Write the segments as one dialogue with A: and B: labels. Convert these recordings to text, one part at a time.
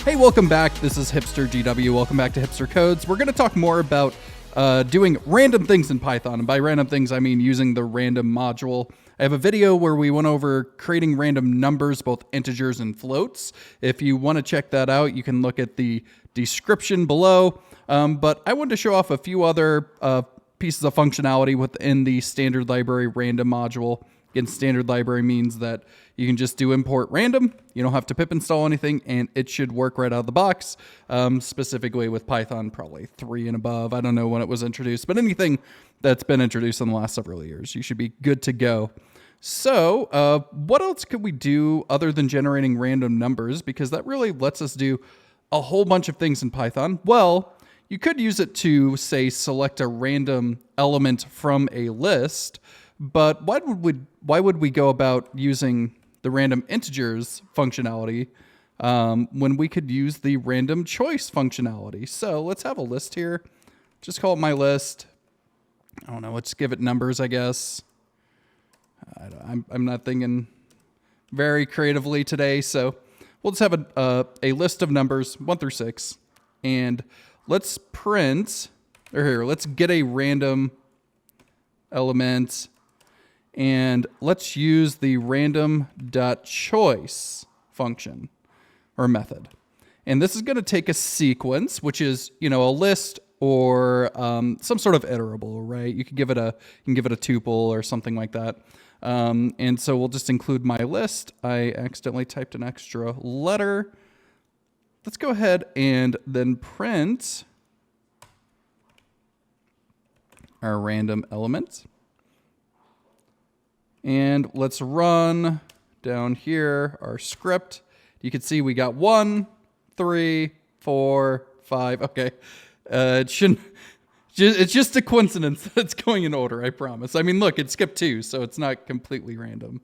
A: Hey, welcome back. This is Hipster GW. Welcome back to Hipster Codes. We're going to talk more about doing random things in Python. And by random things, I mean using the random module. I have a video where we went over creating random numbers, both integers and floats. If you want to check that out, you can look at the description below. But I wanted to show off a few other pieces of functionality within the standard library random module. Again, standard library means that you can just do import random. You don't have to pip install anything, and it should work right out of the box, specifically with Python, probably 3 and above. I don't know when it was introduced, but anything that's been introduced in the last several years, you should be good to go. So what else could we do other than generating random numbers? Because that really lets us do a whole bunch of things in Python. Well, you could use it to, say, select a random element from a list. But why would we go about using the random integers functionality when we could use the random choice functionality? So let's have a list here. Just call it my list. I don't know. Let's give it numbers, I guess. I'm not thinking very creatively today, so we'll just have a list of numbers 1 through 6, and let's print. Or here, let's get a random element. And let's use the random.choice function or method. And this is going to take a sequence, which is, a list or some sort of iterable, right? You can give it a tuple or something like that. And so we'll just include my list. I accidentally typed an extra letter. Let's go ahead and then print our random element. And let's run down here our script. You can see we got 1, 3, 4, 5. Okay. It's just a coincidence that it's going in order, I promise. I mean, look, it skipped 2, so it's not completely random.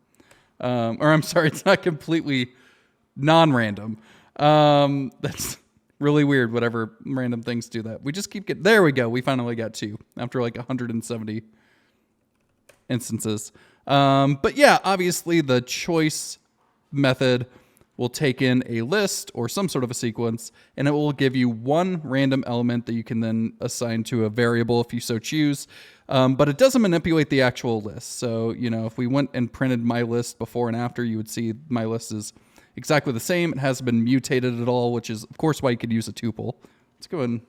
A: It's not completely non-random. That's really weird, whatever random things do that. We just keep getting, there we go. We finally got 2 after like 170 instances. But yeah, obviously the choice method will take in a list or some sort of a sequence, and it will give you one random element that you can then assign to a variable if you so choose. But it doesn't manipulate the actual list. So, if we went and printed my list before and after, you would see my list is exactly the same. It hasn't been mutated at all, which is, of course, why you could use a tuple. Let's go and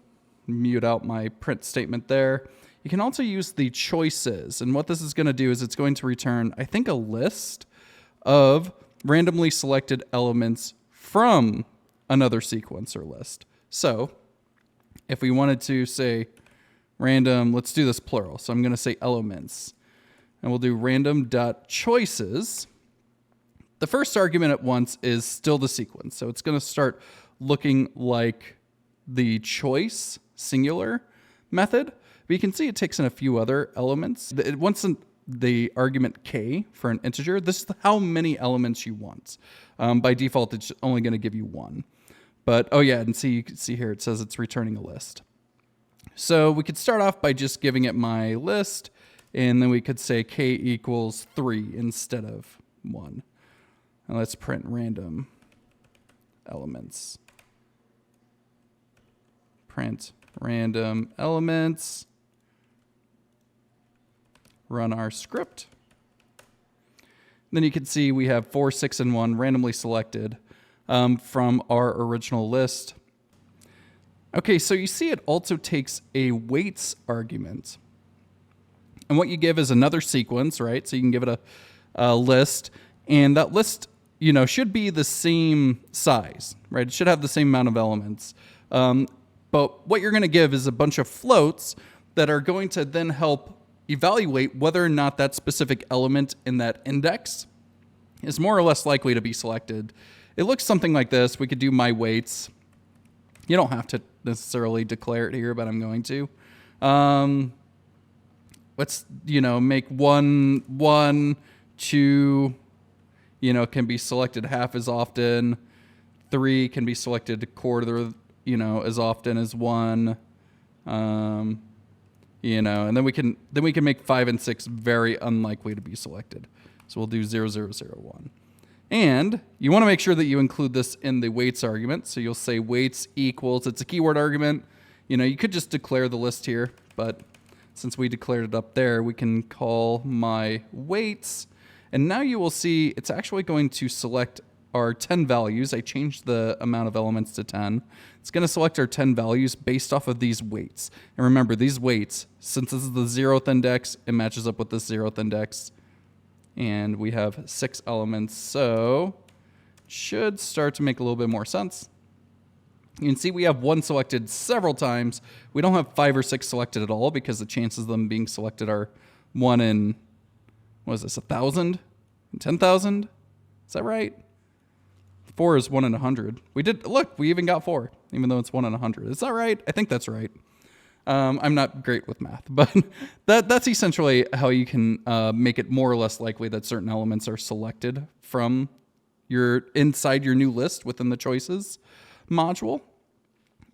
A: mute out my print statement there. You can also use the choices, and what this is going to do is it's going to return, I think, a list of randomly selected elements from another sequence or list. So if we wanted to say random, let's do this plural. So I'm going to say elements, and we'll do random.choices. The first argument at once is still the sequence. So it's going to start looking like the choice singular method. But you can see it takes in a few other elements. It wants the argument k for an integer. This is how many elements you want. By default, it's only going to give you 1. But, oh yeah, and see, you can see here it says it's returning a list. So we could start off by just giving it my list, and then we could say k equals 3 instead of 1. And let's print random elements. Print random elements. Run our script. Then you can see we have 4, 6, and 1 randomly selected from our original list. Okay, so you see it also takes a weights argument. And what you give is another sequence, right? So you can give it a list, and that list, should be the same size, right? It should have the same amount of elements. But what you're going to give is a bunch of floats that are going to then help evaluate whether or not that specific element in that index is more or less likely to be selected. It looks something like this. We could do my weights. You don't have to necessarily declare it here, but I'm going to. Let's, make 1, 1, 2, can be selected half as often. 3 can be selected a quarter, as often as 1. And then we can make 5 and 6 very unlikely to be selected. So we'll do 0, 0, 0, 1. And you want to make sure that you include this in the weights argument. So you'll say weights equals, it's a keyword argument. You know, you could just declare the list here, but since we declared it up there, we can call my weights. And now you will see it's actually going to select our 10 values. I changed the amount of elements to 10. It's going to select our 10 values based off of these weights. And remember, these weights, since this is the 0th index, it matches up with this 0th index. And we have 6 elements, so it should start to make a little bit more sense. You can see we have 1 selected several times. We don't have 5 or 6 selected at all because the chances of them being selected are 1 in, what is this, 1,000? 10,000? Is that right? 4 is 1 in 100. Look, we even got 4, even though it's 1 in 100. Is that right? I think that's right. I'm not great with math, but that's essentially how you can make it more or less likely that certain elements are selected from inside your new list within the choices module.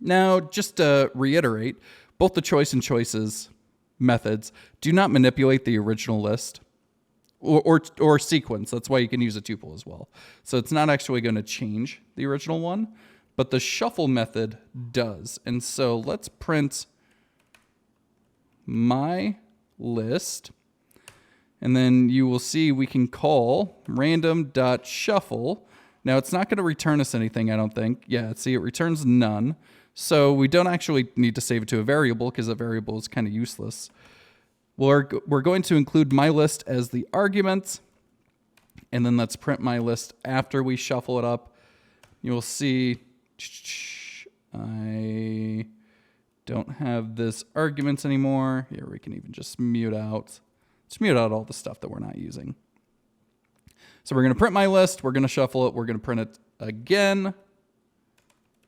A: Now, just to reiterate, both the choice and choices methods do not manipulate the original list or sequence. That's why you can use a tuple as well. So it's not actually going to change the original one, but the shuffle method does. And so let's print my list, and then you will see we can call random.shuffle. Now it's not going to return us anything, I don't think. Yeah, see, it returns none. So we don't actually need to save it to a variable because a variable is kind of useless. We're going to include my list as the argument, and then let's print my list after we shuffle it up. You'll see I don't have this arguments anymore. Here, we can even just mute out all the stuff that we're not using. So we're going to print my list. We're going to shuffle it. We're going to print it again.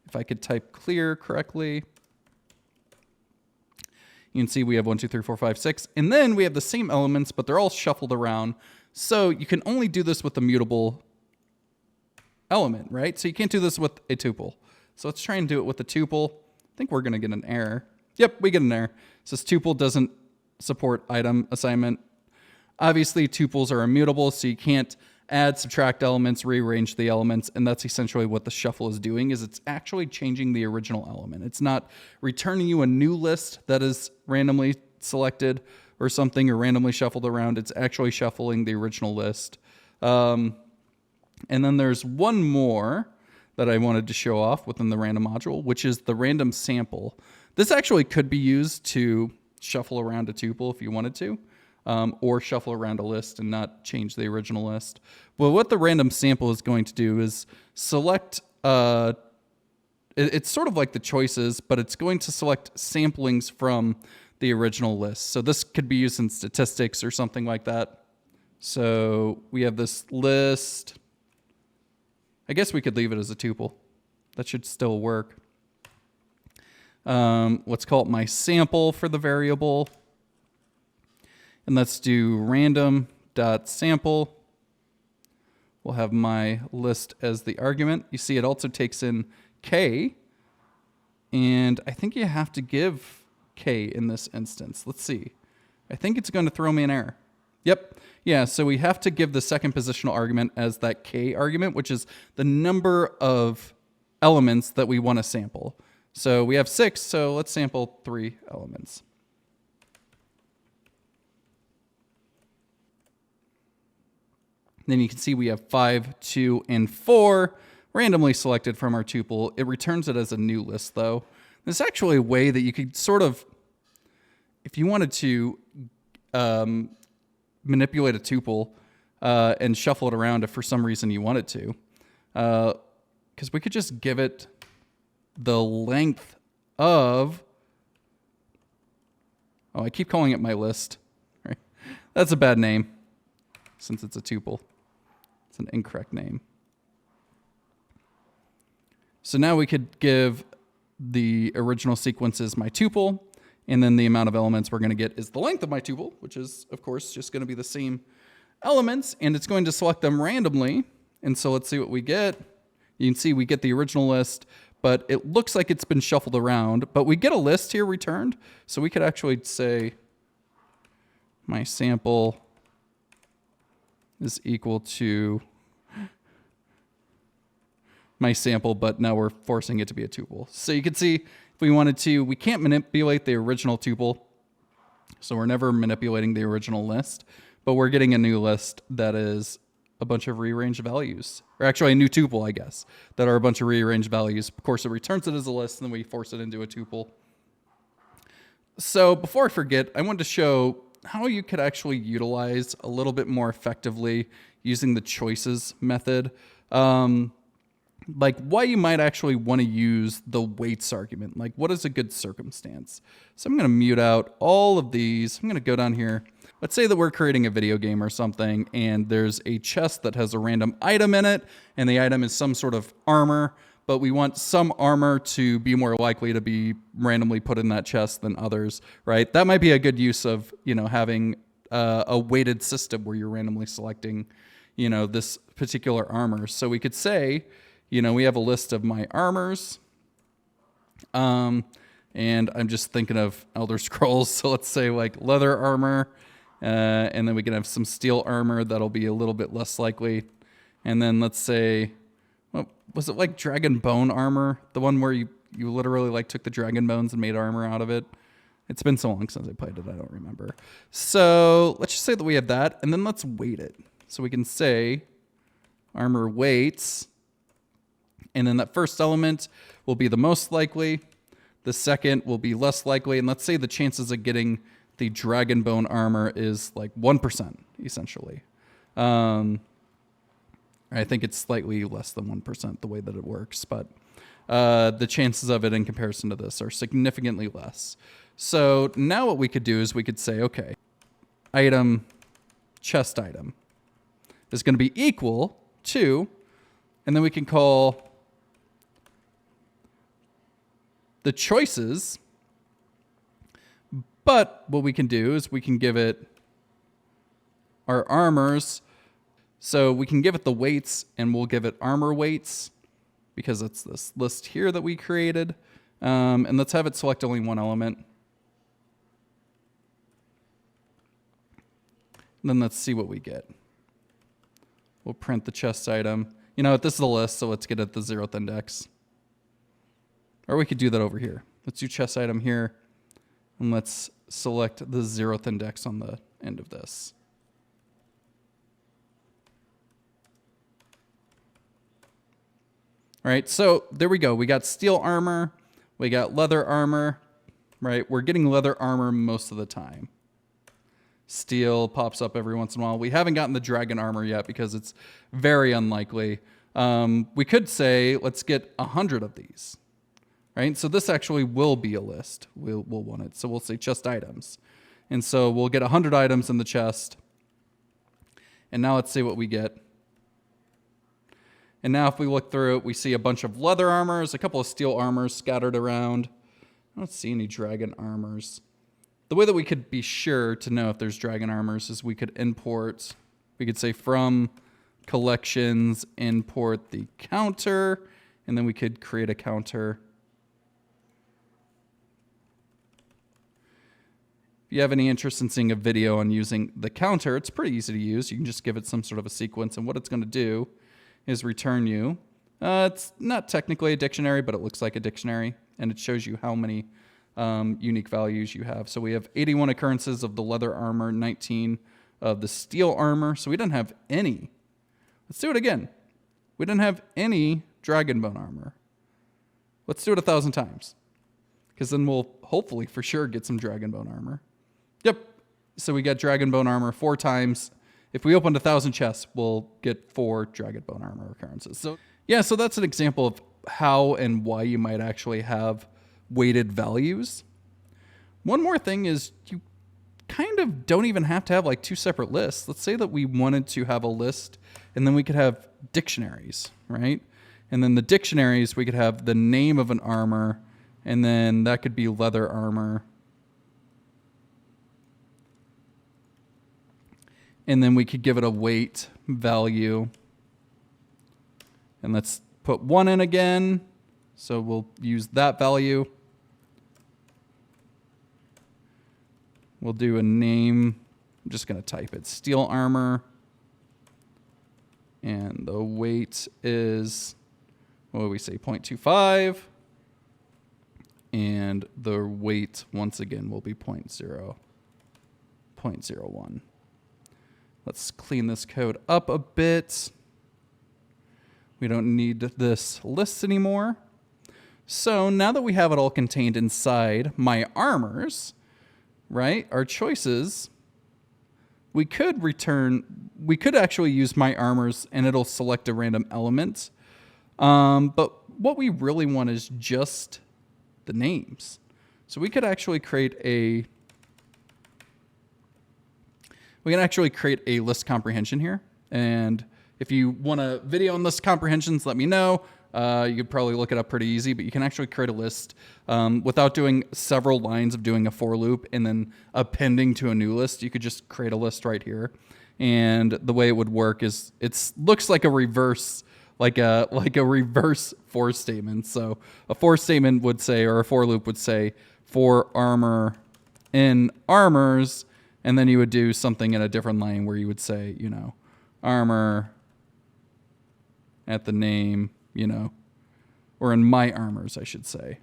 A: If I could type clear correctly. You can see we have 1, 2, 3, 4, 5, 6. And then we have the same elements, but they're all shuffled around. So you can only do this with a mutable element, right? So you can't do this with a tuple. So let's try and do it with a tuple. I think we're going to get an error. Yep, we get an error. It says tuple doesn't support item assignment. Obviously, tuples are immutable, so you can't add, subtract elements, rearrange the elements, and that's essentially what the shuffle is doing, is it's actually changing the original element. It's not returning you a new list that is randomly selected or something or randomly shuffled around. It's actually shuffling the original list. And then there's one more that I wanted to show off within the random module, which is the random sample. This actually could be used to shuffle around a tuple if you wanted to, or shuffle around a list and not change the original list. But what the random sample is going to do is select, it's sort of like the choices, but it's going to select samplings from the original list. So this could be used in statistics or something like that. So we have this list. I guess we could leave it as a tuple. That should still work. Let's call it my sample for the variable. And let's do random.sample. We'll have my list as the argument. You see it also takes in k. And I think you have to give k in this instance. Let's see. I think it's going to throw me an error. Yep. Yeah, so we have to give the second positional argument as that k argument, which is the number of elements that we want to sample. So we have 6, so let's sample 3 elements. Then you can see we have 5, 2, and 4 randomly selected from our tuple. It returns it as a new list, though. There's actually a way that you could sort of, if you wanted to manipulate a tuple and shuffle it around if for some reason you wanted to. Because we could just give it the length of... Oh, I keep calling it my list. Right. That's a bad name, since it's a tuple. It's an incorrect name. So now we could give the original sequence as my tuple, and then the amount of elements we're going to get is the length of my tuple, which is, of course, just going to be the same elements, and it's going to select them randomly. And so let's see what we get. You can see we get the original list, but it looks like it's been shuffled around, but we get a list here returned. So we could actually say my sample is equal to my sample, but now we're forcing it to be a tuple. So you can see if we wanted to, we can't manipulate the original tuple. So we're never manipulating the original list, but we're getting a new list that is a bunch of rearranged values, or actually a new tuple, I guess, that are a bunch of rearranged values. Of course, it returns it as a list, and then we force it into a tuple. So before I forget, I wanted to show how you could actually utilize a little bit more effectively using the choices method. Like why you might actually want to use the weights argument. Like what is a good circumstance? So I'm going to mute out all of these. I'm going to go down here. Let's say that we're creating a video game or something, and there's a chest that has a random item in it, and the item is some sort of armor, but we want some armor to be more likely to be randomly put in that chest than others, right? That might be a good use of, having a weighted system where you're randomly selecting, this particular armor. So we could say, we have a list of my armors, and I'm just thinking of Elder Scrolls. So let's say like leather armor, and then we can have some steel armor that'll be a little bit less likely. And then let's say, was it like dragon bone armor? The one where you literally like took the dragon bones and made armor out of it? It's been so long since I played it, I don't remember. So let's just say that we have that, and then let's weight it. So we can say armor weights, and then that first element will be the most likely. The second will be less likely, and let's say the chances of getting the dragon bone armor is like 1%, essentially. I think it's slightly less than 1% the way that it works, but the chances of it in comparison to this are significantly less. So now what we could do is we could say, okay, item, chest item is going to be equal to, and then we can call the choices. But what we can do is we can give it our armors. So we can give it the weights, and we'll give it armor weights because it's this list here that we created. And let's have it select only one element. And then let's see what we get. We'll print the chest item. You know what? This is a list, so let's get at the 0th index. Or we could do that over here. Let's do chest item here, and let's select the 0th index on the end of this. All right, so there we go. We got steel armor, we got leather armor, right? We're getting leather armor most of the time. Steel pops up every once in a while. We haven't gotten the dragon armor yet because it's very unlikely. We could say, let's get 100 of these. Right? So this actually will be a list. We'll want it. So we'll say chest items. And so we'll get 100 items in the chest. And now let's see what we get. And now if we look through it, we see a bunch of leather armors, a couple of steel armors scattered around. I don't see any dragon armors. The way that we could be sure to know if there's dragon armors is we could import, we could say from collections, import the counter, and then we could create a counter. If you have any interest in seeing a video on using the counter, it's pretty easy to use. You can just give it some sort of a sequence, and what it's going to do is return you. It's not technically a dictionary, but it looks like a dictionary, and it shows you how many unique values you have. So we have 81 occurrences of the leather armor, 19 of the steel armor. So we didn't have any. Let's do it again. We didn't have any dragon bone armor. Let's do it 1,000 times, because then we'll hopefully for sure get some dragon bone armor. Yep. So we got dragon bone armor 4 times. If we opened 1,000 chests, we'll get 4 dragon bone armor occurrences. So yeah, so that's an example of how and why you might actually have weighted values. One more thing is you kind of don't even have to have like 2 separate lists. Let's say that we wanted to have a list, and then we could have dictionaries, right? And then the dictionaries, we could have the name of an armor, and then that could be leather armor. And then we could give it a weight value. And let's put 1 in again. So we'll use that value. We'll do a name. I'm just going to type it. Steel armor. And the weight is what do we say, 0.25. And the weight, once again, will be 0.01. Let's clean this code up a bit. We don't need this list anymore. So now that we have it all contained inside my armors, right, our choices, we could actually use my armors and it'll select a random element. But what we really want is just the names. So we could actually create a list comprehension here. And if you want a video on list comprehensions, let me know. You could probably look it up pretty easy, but you can actually create a list without doing several lines of doing a for loop and then appending to a new list. You could just create a list right here. And the way it would work is looks like a reverse reverse for statement. So a for statement would say, or a for loop would say, for armor in armors, and then you would do something in a different line where you would say, you know, armor at the name, you know, or in my armors, I should say.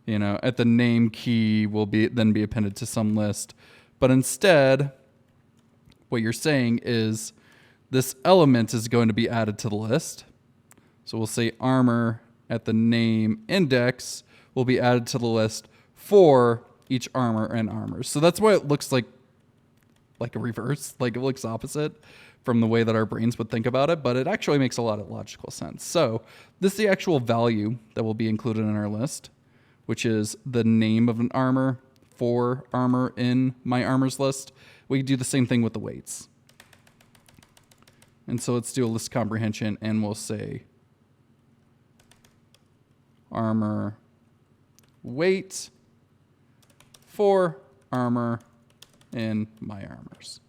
A: You know, at the name key will then be appended to some list. But instead, what you're saying is this element is going to be added to the list. So we'll say armor at the name index will be added to the list for each armor and armors. So that's why it looks like a reverse, like it looks opposite from the way that our brains would think about it, but it actually makes a lot of logical sense. So this is the actual value that will be included in our list, which is the name of an armor for armor in my armors list. We do the same thing with the weights. And so let's do a list comprehension and we'll say armor weight for armor in my armors.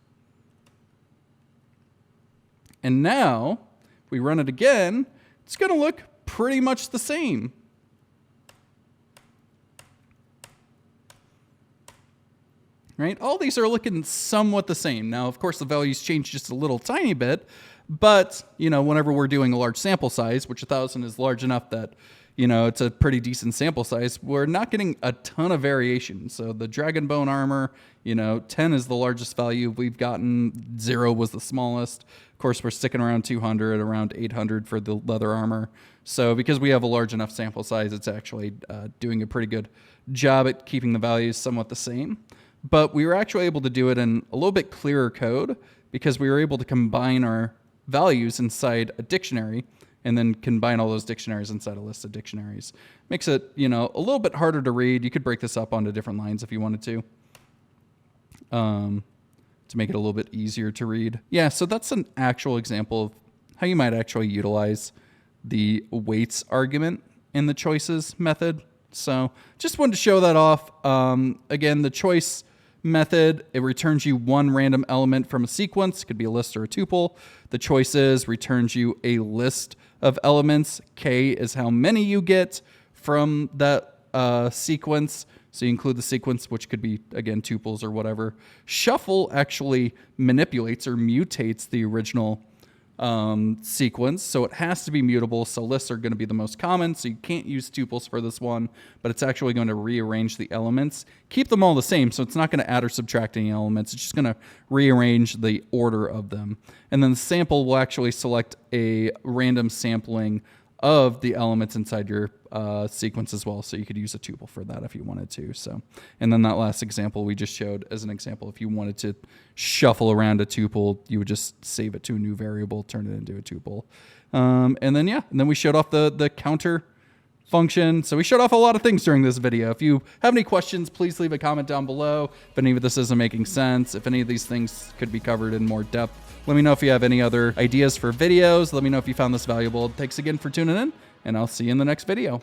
A: And now, if we run it again, it's going to look pretty much the same. Right? All these are looking somewhat the same. Now, of course, the values change just a little tiny bit, but, you know, whenever we're doing a large sample size, which 1,000 is large enough that, you know, it's a pretty decent sample size, we're not getting a ton of variation. So the dragon bone armor, you know, 10 is the largest value we've gotten. 0 was the smallest. Of course, we're sticking around 200, around 800 for the leather armor. So because we have a large enough sample size, it's actually doing a pretty good job at keeping the values somewhat the same. But we were actually able to do it in a little bit clearer code because we were able to combine our values inside a dictionary and then combine all those dictionaries inside a list of dictionaries. Makes it, you know, a little bit harder to read. You could break this up onto different lines if you wanted to make it a little bit easier to read. Yeah, so that's an actual example of how you might actually utilize the weights argument in the choices method. So just wanted to show that off. Again, the choice method, it returns you one random element from a sequence. It could be a list or a tuple. The choices returns you a list of elements. K is how many you get from that sequence. So you include the sequence, which could be, again, tuples or whatever. Shuffle actually manipulates or mutates the original sequence, so it has to be mutable. So lists are going to be the most common, so you can't use tuples for this one, but it's actually going to rearrange the elements, keep them all the same, so it's not going to add or subtract any elements. It's just going to rearrange the order of them. And then the sample will actually select a random sampling of the elements inside your sequence as well, so you could use a tuple for that if you wanted to. So, and then that last example we just showed as an example, if you wanted to shuffle around a tuple, you would just save it to a new variable, turn it into a tuple. And then we showed off the counter function. So we showed off a lot of things during this video. If you have any questions, please leave a comment down below. If any of this isn't making sense, if any of these things could be covered in more depth, let me know if you have any other ideas for videos. Let me know if you found this valuable. Thanks again for tuning in, and I'll see you in the next video.